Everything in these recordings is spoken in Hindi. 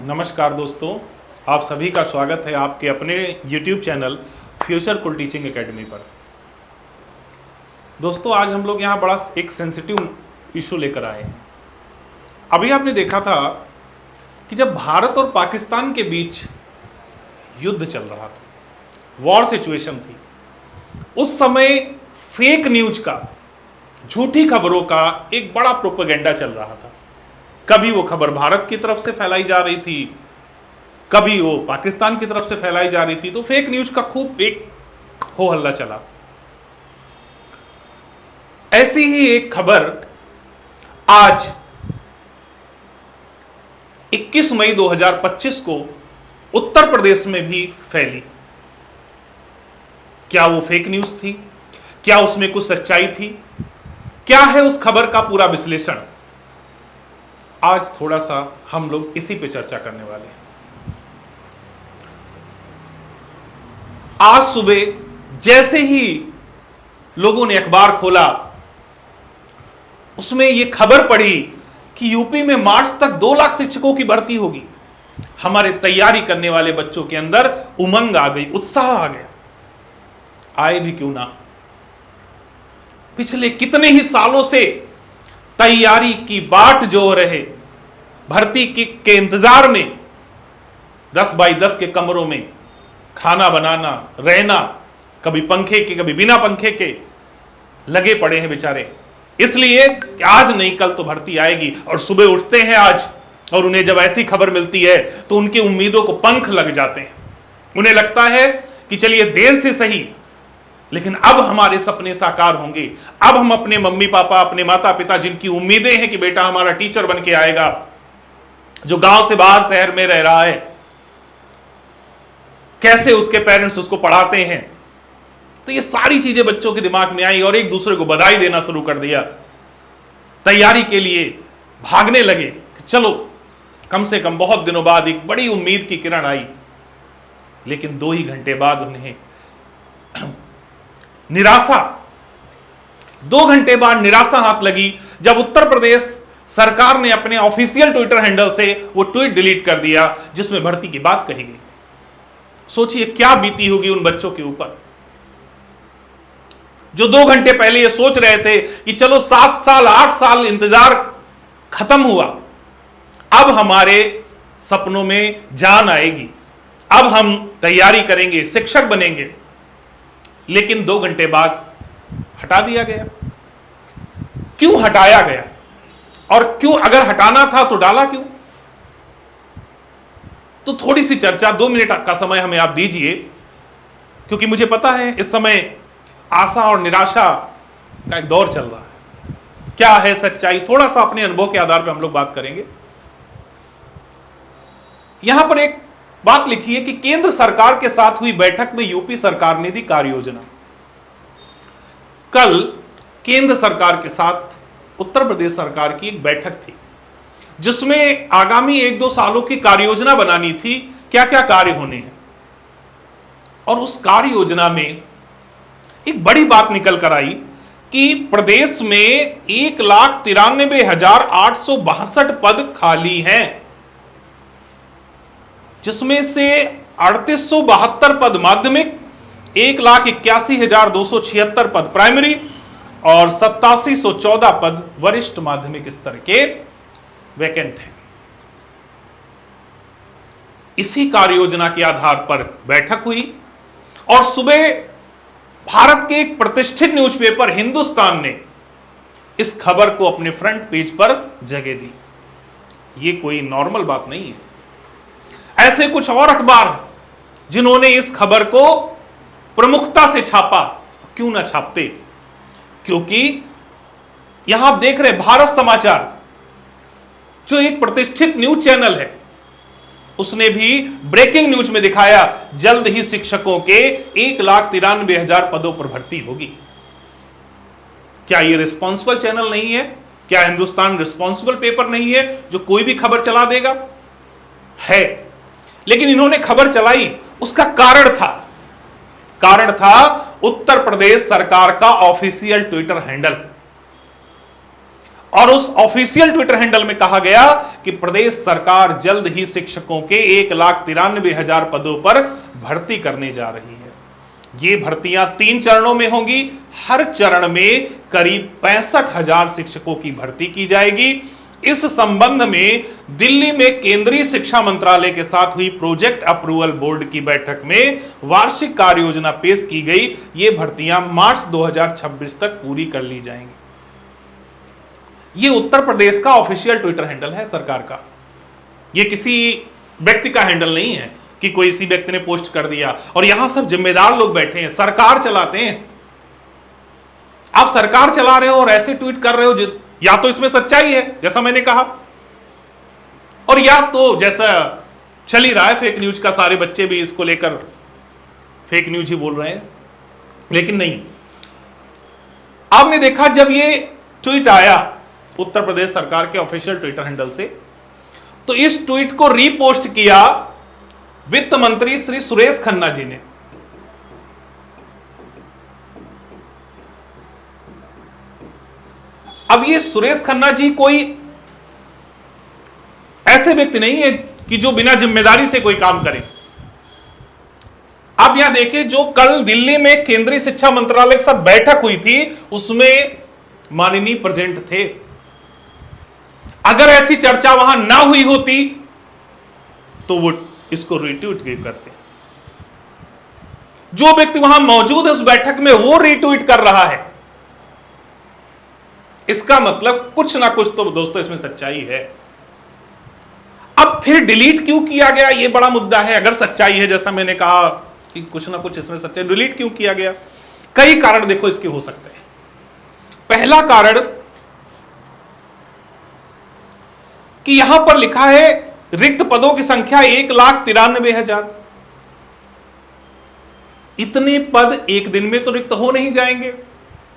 नमस्कार दोस्तों, आप सभी का स्वागत है आपके अपने YouTube चैनल फ्यूचर कुल टीचिंग एकेडमी पर। दोस्तों, आज हम लोग यहाँ बड़ा एक सेंसिटिव इशू लेकर आए हैं। अभी आपने देखा था कि जब भारत और पाकिस्तान के बीच युद्ध चल रहा था, वॉर सिचुएशन थी, उस समय फेक न्यूज का, झूठी खबरों का एक बड़ा प्रोपेगेंडा चल रहा था। कभी वो खबर भारत की तरफ से फैलाई जा रही थी, कभी वो पाकिस्तान की तरफ से फैलाई जा रही थी, तो फेक न्यूज का खूब एक हो हल्ला चला। ऐसी ही एक खबर आज 21 मई 2025 को उत्तर प्रदेश में भी फैली। क्या वो फेक न्यूज थी? क्या उसमें कुछ सच्चाई थी? क्या है उस खबर का पूरा विश्लेषण? आज थोड़ा सा हम लोग इसी पे चर्चा करने वाले हैं। आज सुबह जैसे ही लोगों ने अखबार खोला, उसमें यह खबर पढ़ी कि यूपी में मार्च तक 2 लाख शिक्षकों की भर्ती होगी। हमारे तैयारी करने वाले बच्चों के अंदर उमंग आ गई, उत्साह आ गया। आए भी क्यों ना, पिछले कितने ही सालों से तैयारी की बाट जो रहे, भर्ती के इंतजार में 10 बाई 10 के कमरों में खाना बनाना, रहना, कभी पंखे के कभी बिना पंखे के लगे पड़े हैं बेचारे, इसलिए कि आज नहीं कल तो भर्ती आएगी। और सुबह उठते हैं आज, और उन्हें जब ऐसी खबर मिलती है तो उनकी उम्मीदों को पंख लग जाते हैं। उन्हें लगता है कि चलिए देर से सही, लेकिन अब हमारे सपने साकार होंगे। अब हम अपने मम्मी पापा, अपने माता पिता, जिनकी उम्मीदें हैं कि बेटा हमारा टीचर बन के आएगा, जो गांव से बाहर शहर में रह रहा है, कैसे उसके पेरेंट्स उसको पढ़ाते हैं, तो ये सारी चीजें बच्चों के दिमाग में आई और एक दूसरे को बधाई देना शुरू कर दिया। तैयारी के लिए भागने लगे कि चलो कम से कम बहुत दिनों बाद एक बड़ी उम्मीद की किरण आई। लेकिन 2 ही घंटे बाद उन्हें निराशा, 2 घंटे बाद निराशा हाथ लगी जब उत्तर प्रदेश सरकार ने अपने ऑफिशियल ट्विटर हैंडल से वो ट्वीट डिलीट कर दिया जिसमें भर्ती की बात कही गई थी। सोचिए क्या बीती होगी उन बच्चों के ऊपर जो 2 घंटे पहले ये सोच रहे थे कि चलो 7 साल 8 साल इंतजार खत्म हुआ, अब हमारे सपनों में जान आएगी, अब हम तैयारी करेंगे, शिक्षक बनेंगे। लेकिन 2 घंटे बाद हटा दिया गया। क्यों हटाया गया, और क्यों, अगर हटाना था तो डाला क्यों? तो थोड़ी सी चर्चा, 2 मिनट का समय हमें आप दीजिए, क्योंकि मुझे पता है इस समय आशा और निराशा का एक दौर चल रहा है। क्या है सच्चाई, थोड़ा सा अपने अनुभव के आधार पर हम लोग बात करेंगे। यहां पर एक बात लिखी है कि केंद्र सरकार के साथ हुई बैठक में यूपी सरकार ने दी कार्य योजना। कल केंद्र सरकार के साथ उत्तर प्रदेश सरकार की एक बैठक थी जिसमें आगामी 1-2 सालों की कार्य योजना बनानी थी, क्या क्या कार्य होने हैं। और उस कार्य योजना में एक बड़ी बात निकल कर आई कि प्रदेश में 1,93,862 पद खाली हैं, जिसमें से 3872 पद माध्यमिक, 1,81,276 पद प्राइमरी और 8714 पद वरिष्ठ माध्यमिक स्तर के वैकेंट हैं। इसी कार्य योजना के आधार पर बैठक हुई और सुबह भारत के एक प्रतिष्ठित न्यूज़पेपर हिंदुस्तान ने इस खबर को अपने फ्रंट पेज पर जगह दी। यह कोई नॉर्मल बात नहीं है। ऐसे कुछ और अखबार जिन्होंने इस खबर को प्रमुखता से छापा, क्यों ना छापते, क्योंकि यहां आप देख रहे भारत समाचार जो एक प्रतिष्ठित न्यूज चैनल है, उसने भी ब्रेकिंग न्यूज में दिखाया जल्द ही शिक्षकों के 1,93,000 पदों पर भर्ती होगी। क्या यह रिस्पॉन्सिबल चैनल नहीं है? क्या हिंदुस्तान रिस्पॉन्सिबल पेपर नहीं है जो कोई भी खबर चला देगा? है, लेकिन इन्होंने खबर चलाई, उसका कारण था उत्तर प्रदेश सरकार का ऑफिशियल ट्विटर हैंडल। और उस ऑफिशियल ट्विटर हैंडल में कहा गया कि प्रदेश सरकार जल्द ही शिक्षकों के 1,93,000 पदों पर भर्ती करने जा रही है। ये भर्तियां 3 चरणों में होंगी। हर चरण में करीब 65,000 शिक्षकों की भर्ती की जाएगी। इस संबंध में दिल्ली में केंद्रीय शिक्षा मंत्रालय के साथ हुई प्रोजेक्ट अप्रूवल बोर्ड की बैठक में वार्षिक कार्य योजना पेश की गई। ये भर्तियां मार्च 2026 तक पूरी कर ली जाएंगी। ये उत्तर प्रदेश का ऑफिशियल ट्विटर हैंडल है सरकार का। ये किसी व्यक्ति का हैंडल नहीं है कि कोई इसी व्यक्ति ने पोस्ट कर दिया। और यहां सब जिम्मेदार लोग बैठे हैं, सरकार चलाते हैं। आप सरकार चला रहे हो और ऐसे ट्वीट कर रहे हो, या तो इसमें सच्चाई है जैसा मैंने कहा, और या तो जैसा चल ही रहा है फेक न्यूज का, सारे बच्चे भी इसको लेकर फेक न्यूज ही बोल रहे हैं। लेकिन नहीं, आपने देखा जब ये ट्वीट आया उत्तर प्रदेश सरकार के ऑफिशियल ट्विटर हैंडल से, तो इस ट्वीट को रीपोस्ट किया वित्त मंत्री श्री सुरेश खन्ना जी ने। अब ये सुरेश खन्ना जी कोई ऐसे व्यक्ति नहीं है कि जो बिना जिम्मेदारी से कोई काम करे। आप यहां देखिए, जो कल दिल्ली में केंद्रीय शिक्षा मंत्रालय के साथ बैठक हुई थी, उसमें माननीय प्रेजेंट थे। अगर ऐसी चर्चा वहां ना हुई होती तो वो इसको रीट्वीट करते। जो व्यक्ति वहां मौजूद है उस बैठक में, वो रीट्वीट कर रहा है। इसका मतलब कुछ ना कुछ तो दोस्तों इसमें सच्चाई है। अब फिर डिलीट क्यों किया गया, यह बड़ा मुद्दा है। अगर सच्चाई है, जैसा मैंने कहा कि कुछ ना कुछ इसमें सच्चाई, डिलीट क्यों किया गया? कई कारण देखो इसके हो सकते हैं। पहला कारण कि यहां पर लिखा है रिक्त पदों की संख्या 1,93,000। इतने पद एक दिन में तो रिक्त हो नहीं जाएंगे,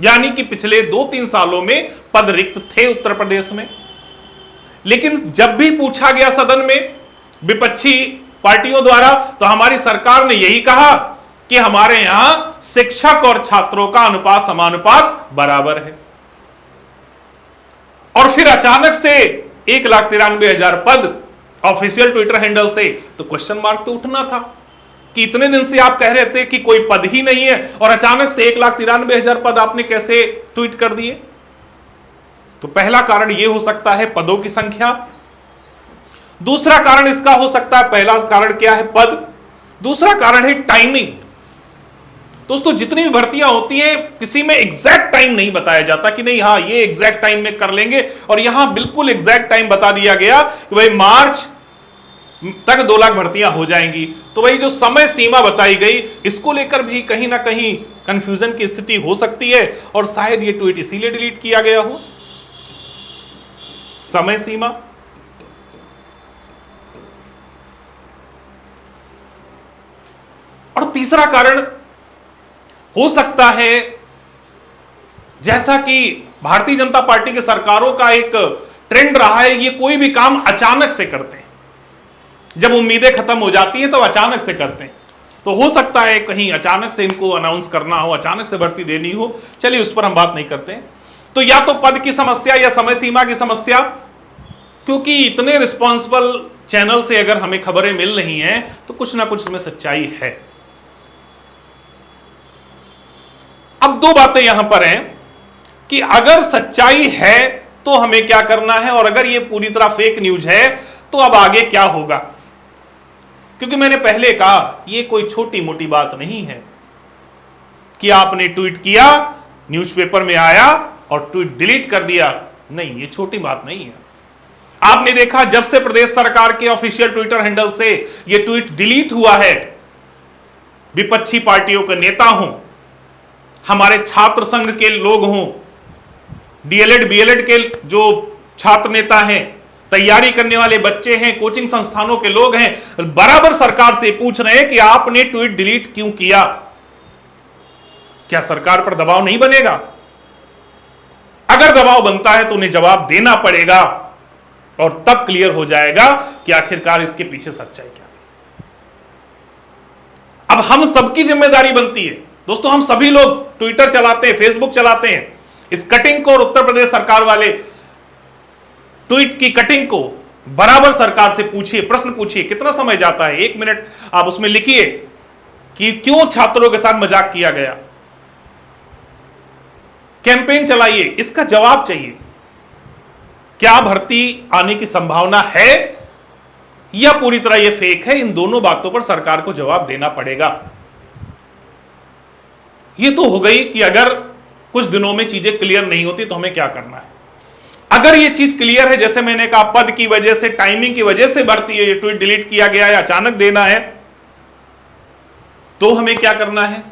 यानी कि पिछले 2-3 सालों में पद रिक्त थे उत्तर प्रदेश में। लेकिन जब भी पूछा गया सदन में विपक्षी पार्टियों द्वारा, तो हमारी सरकार ने यही कहा कि हमारे यहां शिक्षक और छात्रों का अनुपात समानुपात बराबर है। और फिर अचानक से 1,93,000 पद ऑफिशियल ट्विटर हैंडल से, तो क्वेश्चन मार्क तो उठना था कि इतने दिन से आप कह रहे थे कि कोई पद ही नहीं है और अचानक से 1,93,000 पद आपने कैसे ट्वीट कर दिए? तो पहला कारण यह हो सकता है पदों की संख्या। दूसरा कारण इसका हो सकता है, पहला कारण क्या है? पद। दूसरा कारण है टाइमिंग। दोस्तों, जितनी भी भर्तियां होती हैं, किसी में एग्जैक्ट टाइम नहीं बताया जाता कि नहीं हाँ ये एग्जैक्ट टाइम में कर लेंगे, और यहां बिल्कुल एग्जैक्ट टाइम बता दिया गया कि भाई मार्च तक 2 लाख भर्तियां हो जाएंगी। तो भाई जो समय सीमा बताई गई, इसको लेकर भी कहीं ना कहीं कंफ्यूजन की स्थिति हो सकती है, और शायद ये ट्वीट इसीलिए डिलीट किया गया हो। समय सीमा। और तीसरा कारण हो सकता है, जैसा कि भारतीय जनता पार्टी की सरकारों का एक ट्रेंड रहा है, ये कोई भी काम अचानक से करते हैं। जब उम्मीदें खत्म हो जाती हैं तो अचानक से करते हैं। तो हो सकता है कहीं अचानक से इनको अनाउंस करना हो, अचानक से भर्ती देनी हो। चलिए उस पर हम बात नहीं करते हैं। तो या तो पद की समस्या या समय सीमा की समस्या, क्योंकि इतने रिस्पॉन्सिबल चैनल से अगर हमें खबरें मिल रही हैं तो कुछ ना कुछ इसमें सच्चाई है। अब 2 बातें यहां पर हैं कि अगर सच्चाई है तो हमें क्या करना है, और अगर यह पूरी तरह फेक न्यूज है तो अब आगे क्या होगा। क्योंकि मैंने पहले कहा यह कोई छोटी मोटी बात नहीं है कि आपने ट्वीट किया, न्यूज़पेपर में आया और ट्वीट डिलीट कर दिया। नहीं, यह छोटी बात नहीं है। आपने देखा जब से प्रदेश सरकार के ऑफिशियल ट्विटर हैंडल से यह ट्वीट डिलीट हुआ है, विपक्षी पार्टियों के नेता हों, हमारे छात्र संघ के लोग हों, डीएलएड बीएलएड के जो छात्र नेता हैं, तैयारी करने वाले बच्चे हैं, कोचिंग संस्थानों के लोग हैं, बराबर सरकार से पूछ रहे हैं कि आपने ट्वीट डिलीट क्यों किया। क्या सरकार पर दबाव नहीं बनेगा? अगर दबाव बनता है तो उन्हें जवाब देना पड़ेगा, और तब क्लियर हो जाएगा कि आखिरकार इसके पीछे सच्चाई क्या थी। अब हम सबकी जिम्मेदारी बनती है दोस्तों। हम सभी लोग ट्विटर चलाते हैं, फेसबुक चलाते हैं। इस कटिंग को, और उत्तर प्रदेश सरकार वाले ट्वीट की कटिंग को बराबर सरकार से पूछिए, प्रश्न पूछिए। कितना समय जाता है? 1 मिनट आप उसमें लिखिए कि क्यों छात्रों के साथ मजाक किया गया। कैंपेन चलाइए, इसका जवाब चाहिए। क्या भर्ती आने की संभावना है या पूरी तरह यह फेक है? इन दोनों बातों पर सरकार को जवाब देना पड़ेगा। यह तो हो गई कि अगर कुछ दिनों में चीजें क्लियर नहीं होती तो हमें क्या करना है। अगर यह चीज क्लियर है, जैसे मैंने कहा पद की वजह से, टाइमिंग की वजह से भर्ती है, ये ट्वीट डिलीट किया गया या अचानक देना है, तो हमें क्या करना है?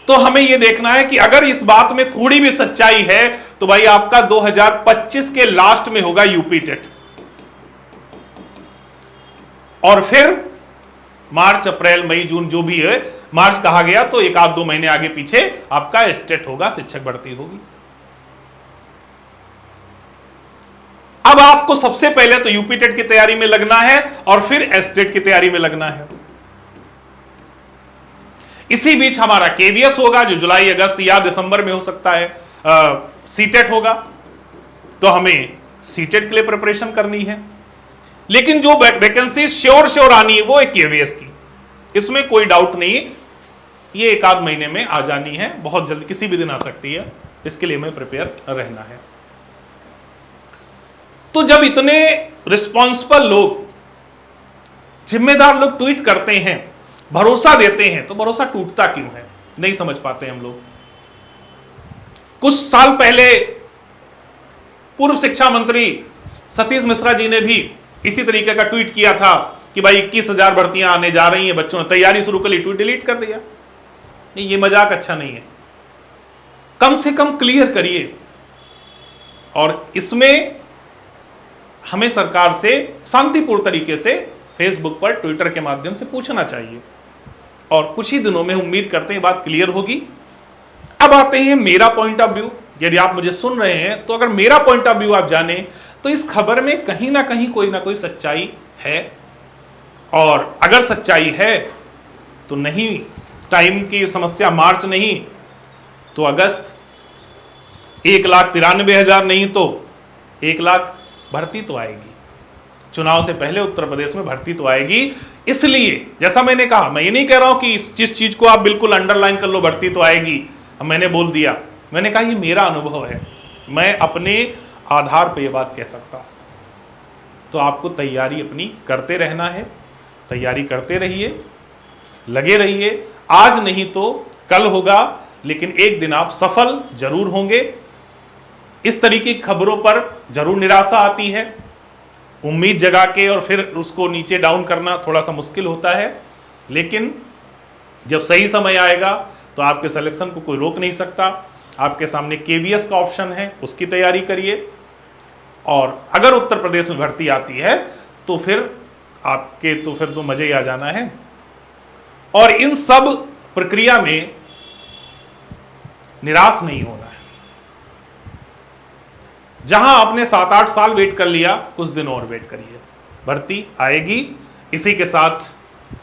तो हमें यह देखना है कि अगर इस बात में थोड़ी भी सच्चाई है तो भाई आपका 2025 के लास्ट में होगा यूपी टेट, और फिर मार्च, अप्रैल, मई, जून जो भी है, मार्च कहा गया तो 1-2 महीने आगे पीछे आपका स्टेट होगा, शिक्षक भर्ती होगी। अब आपको सबसे पहले तो यूपी टेट की तैयारी में लगना है और फिर एस्टेट की तैयारी में लगना है। इसी बीच हमारा केवीएस होगा जो जुलाई, अगस्त या दिसंबर में हो सकता है। सीटेट होगा तो हमें सीटेट के लिए प्रिपरेशन करनी है। लेकिन जो वैकेंसी श्योर आनी है वो है केवीएस की, इसमें कोई डाउट नहीं। ये 1-8 महीने में आ जानी है, बहुत जल्दी, किसी भी दिन आ सकती है। इसके लिए हमें प्रिपेयर रहना है। तो जब इतने रिस्पॉन्सिबल लोग, जिम्मेदार लोग ट्वीट करते हैं, भरोसा देते हैं, तो भरोसा टूटता क्यों है? नहीं समझ पाते हम लोग। कुछ साल पहले पूर्व शिक्षा मंत्री सतीश मिश्रा जी ने भी इसी तरीके का ट्वीट किया था कि भाई 21,000 भर्तियां आने जा रही हैं, बच्चों ने तैयारी शुरू कर ली, ट्वीट डिलीट कर दिया। नहीं, ये मजाक अच्छा नहीं है। कम से कम क्लियर करिए। और इसमें हमें सरकार से शांतिपूर्ण तरीके से फेसबुक पर, ट्विटर के माध्यम से पूछना चाहिए, और कुछ ही दिनों में उम्मीद करते हैं बात क्लियर होगी। अब आते हैं मेरा पॉइंट ऑफ व्यू। यदि आप मुझे सुन रहे हैं तो अगर मेरा पॉइंट ऑफ व्यू आप जाने तो इस खबर में कहीं ना कहीं कोई ना कोई सच्चाई है। और अगर सच्चाई है तो नहीं, टाइम की समस्या मार्च नहीं तो अगस्त, 1,93,000 नहीं तो 1 लाख भर्ती तो आएगी। चुनाव से पहले उत्तर प्रदेश में भर्ती तो आएगी। इसलिए जैसा मैंने कहा, मैं ये नहीं कह रहा हूं कि जिस चीज को आप बिल्कुल अंडरलाइन कर लो भर्ती तो आएगी, अब मैंने बोल दिया। मैंने कहा ये मेरा अनुभव है, मैं अपने आधार पे ये बात कह सकता हूं। तो आपको तैयारी अपनी करते रहना है, तैयारी करते रहिए, लगे रहिए। आज नहीं तो कल होगा, लेकिन एक दिन आप सफल जरूर होंगे। इस तरीके की खबरों पर जरूर निराशा आती है, उम्मीद जगा के और फिर उसको नीचे डाउन करना थोड़ा सा मुश्किल होता है। लेकिन जब सही समय आएगा तो आपके सिलेक्शन को कोई रोक नहीं सकता। आपके सामने केवीएस का ऑप्शन है, उसकी तैयारी करिए। और अगर उत्तर प्रदेश में भर्ती आती है तो फिर आपके तो फिर तो मजे ही आ जाना है। और इन सब प्रक्रिया में निराश नहीं होना है। जहां आपने 7-8 साल वेट कर लिया, कुछ दिन और वेट करिए, भर्ती आएगी। इसी के साथ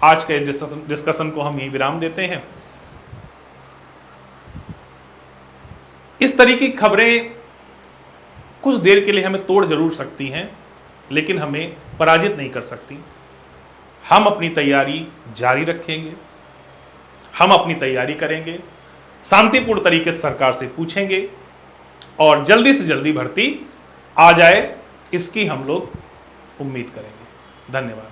आज के डिस्कशन को हम यही विराम देते हैं। इस तरीके की खबरें कुछ देर के लिए हमें तोड़ जरूर सकती हैं, लेकिन हमें पराजित नहीं कर सकती। हम अपनी तैयारी जारी रखेंगे, हम अपनी तैयारी करेंगे, शांतिपूर्ण तरीके से सरकार से पूछेंगे और जल्दी से जल्दी भर्ती आ जाए, इसकी हम लोग उम्मीद करेंगे। धन्यवाद।